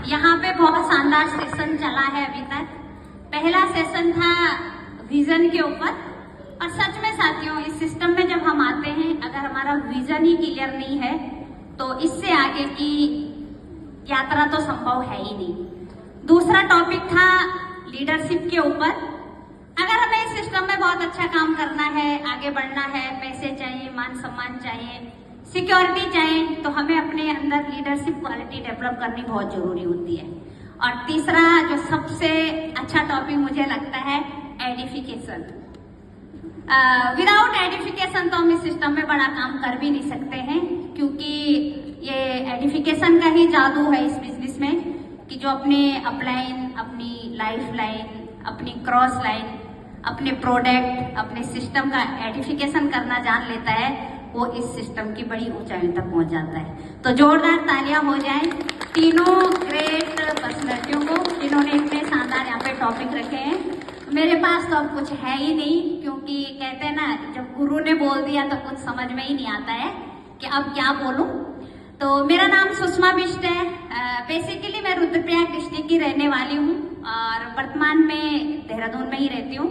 यहाँ पे बहुत शानदार सेशन चला है अभी तक। पहला सेशन था विजन के ऊपर, और सच में साथियों इस सिस्टम में जब हम आते हैं अगर हमारा विजन ही क्लियर नहीं है तो इससे आगे की यात्रा तो संभव है ही नहीं। दूसरा टॉपिक था लीडरशिप के ऊपर। अगर हमें इस सिस्टम में बहुत अच्छा काम करना है, आगे बढ़ना है, पैसे चाहिए, मान सम्मान चाहिए, सिक्योरिटी चाहिए, तो हमें अपने अंदर लीडरशिप क्वालिटी डेवलप करनी बहुत जरूरी होती है। और तीसरा जो सबसे अच्छा टॉपिक मुझे लगता है एडिफिकेशन। विदाउट एडिफिकेशन तो हम इस सिस्टम में बड़ा काम कर भी नहीं सकते हैं, क्योंकि ये एडिफिकेशन का ही जादू है इस बिजनेस में कि जो अपने अपलाइन, अपनी लाइफ लाइन, अपनी क्रॉस लाइन, अपने प्रोडक्ट, अपने सिस्टम का एडिफिकेशन करना जान लेता है वो इस सिस्टम की बड़ी ऊंचाइयों तक पहुंच जाता है। तो जोरदार तालियां हो जाएं तीनों ग्रेट पर्सनैलिटियों को जिन्होंने इतने शानदार यहाँ पे टॉपिक रखे हैं। मेरे पास तो अब कुछ है ही नहीं, क्योंकि कहते हैं ना जब गुरु ने बोल दिया तो कुछ समझ में ही नहीं आता है कि अब क्या बोलूं। तो मेरा नाम सुषमा बिष्ट है। बेसिकली मैं रुद्रप्रयाग डिस्ट्रिक्ट की रहने वाली हूँ और वर्तमान में देहरादून में ही रहती हूँ।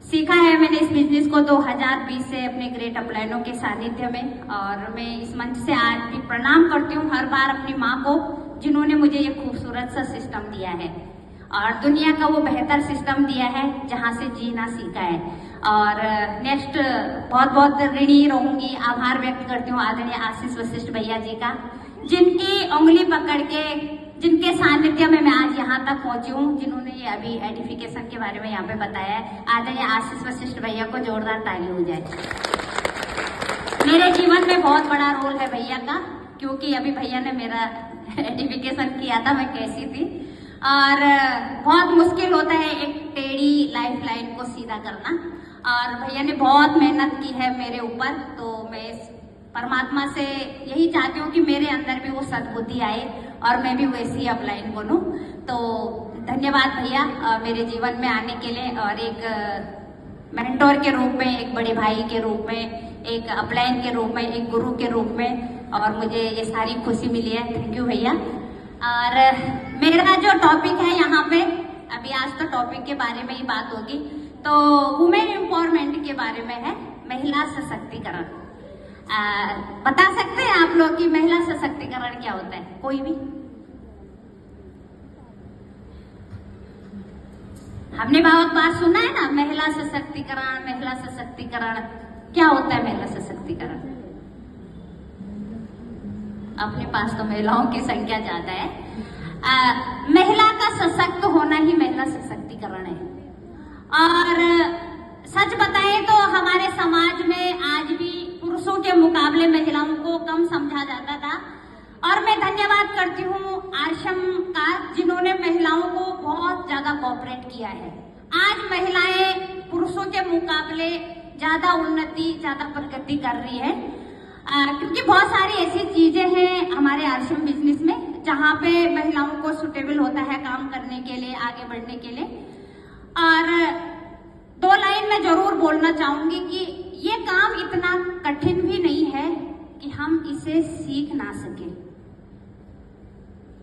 सीखा है मैंने इस बिजनेस को 2020 से अपने ग्रेट अपलाइनों के सानिध्य में, और मैं इस मंच से आज भी प्रणाम करती हूँ हर बार अपनी माँ को जिन्होंने मुझे ये खूबसूरत सा सिस्टम दिया है और दुनिया का वो बेहतर सिस्टम दिया है जहाँ से जीना सीखा है। और नेक्स्ट बहुत बहुत ऋणी रहूंगी, आभार व्यक्त करती हूँ आदरणीय आशीष वशिष्ठ भैया जी का, जिनकी उंगली पकड़ के, जिनके सानिध्य में मैं आज यहाँ तक पहुंची हूँ, जिन्होंने ये अभी एडिफिकेशन के बारे में यहाँ पे बताया है। आदरणीय आशीष वशिष्ठ भैया को जोरदार ताली हो जाए। मेरे जीवन में बहुत बड़ा रोल है भैया का, क्योंकि अभी भैया ने मेरा एडिफिकेशन किया था, मैं कैसी थी। और बहुत मुश्किल होता है एक टेढ़ी लाइफ लाइन को सीधा करना, और भैया ने बहुत मेहनत की है मेरे ऊपर। तो मैं परमात्मा से यही चाहती हूँ कि मेरे अंदर भी वो सद्बुद्धि आए और मैं भी वैसी अपलाइन बनूं। तो धन्यवाद भैया मेरे जीवन में आने के लिए, और एक मेंटोर के रूप में, एक बड़े भाई के रूप में, एक अपलाइन के रूप में, एक गुरु के रूप में, और मुझे ये सारी खुशी मिली है। थैंक यू भैया। और मेरा जो टॉपिक है यहाँ पे, अभी आज तो टॉपिक के बारे में ही बात होगी, तो वुमेन एम्पावरमेंट के बारे में है, महिला सशक्तिकरण। बता सकते हैं आप लोग कि महिला सशक्तिकरण क्या होता है? कोई भी? हमने बहुत बार सुना है ना, महिला सशक्तिकरण, महिला सशक्तिकरण। क्या होता है महिला सशक्तिकरण? अपने पास तो महिलाओं की संख्या ज्यादा है। महिला का सशक्त होना ही महिला सशक्तिकरण है। और सच बताएं तो हमारे समाज में आज भी पुरुषों के मुकाबले महिलाओं को कम समझा जाता था, और मैं धन्यवाद करती हूँ आश्रम का, जिन्होंने महिलाओं को बहुत ज्यादा कोऑपरेट किया है। आज महिलाएं पुरुषों के मुकाबले ज्यादा उन्नति, ज्यादा प्रगति कर रही है, क्योंकि बहुत सारी ऐसी चीजें हैं हमारे आश्रम बिजनेस में जहाँ पे महिलाओं को सुटेबल होता है काम करने के लिए, आगे बढ़ने के लिए। और दो लाइन में जरूर बोलना चाहूंगी कि ये काम इतना कठिन भी नहीं है कि हम इसे सीख ना सके।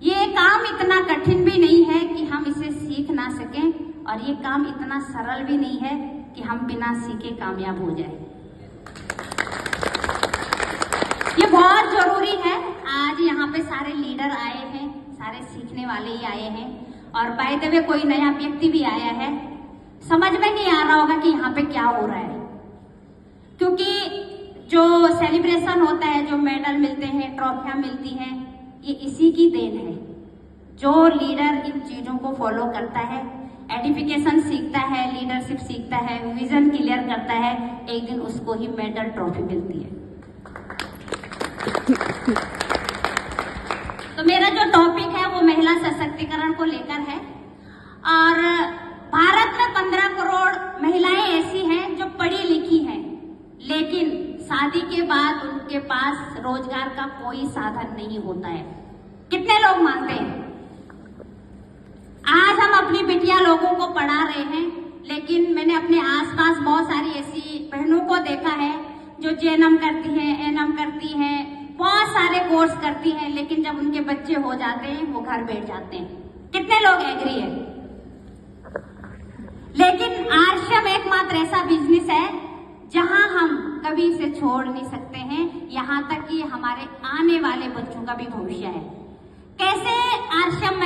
ये काम इतना कठिन भी नहीं है कि हम इसे सीख ना सकें, और ये काम इतना सरल भी नहीं है कि हम बिना सीखे कामयाब हो जाए। ये बहुत जरूरी है। आज यहाँ पे सारे लीडर आए हैं, सारे सीखने वाले ही आए हैं, और बाय द वे कोई नया व्यक्ति भी आया है। समझ में नहीं आ रहा होगा कि यहाँ पे क्या हो रहा है, क्योंकि जो सेलिब्रेशन होता है, जो मेडल मिलते हैं, ट्रॉफियां मिलती हैं, ये इसी की देन है। जो लीडर इन चीजों को फॉलो करता है, एडिफिकेशन सीखता है, लीडरशिप सीखता है, विजन क्लियर करता है, एक दिन उसको ही मेडल, ट्रॉफी मिलती है। तो मेरा जो टॉपिक है वो महिला सशक्तिकरण को लेकर है। और भारत में 15 करोड़ महिलाएं ऐसी हैं जो पढ़ी लिखी हैं, लेकिन शादी के बाद उनके पास रोजगार का कोई साधन नहीं होता है। कितने लोग मानते हैं? आज हम अपनी बिटिया लोगों को पढ़ा रहे हैं, लेकिन मैंने अपने आसपास बहुत सारी ऐसी बहनों को देखा है जो जेएनएम करती हैं, एएनएम करती हैं, बहुत सारे कोर्स करती हैं, लेकिन जब उनके बच्चे हो जाते हैं वो घर बैठ जाते हैं। कितने लोग एग्री है? लेकिन आश्रम एकमात्र ऐसा बिजनेस है जहां हम कभी इसे छोड़ नहीं सकते हैं, यहाँ तक कि हमारे आने वाले बच्चों का भी भविष्य है। कैसे आश्रम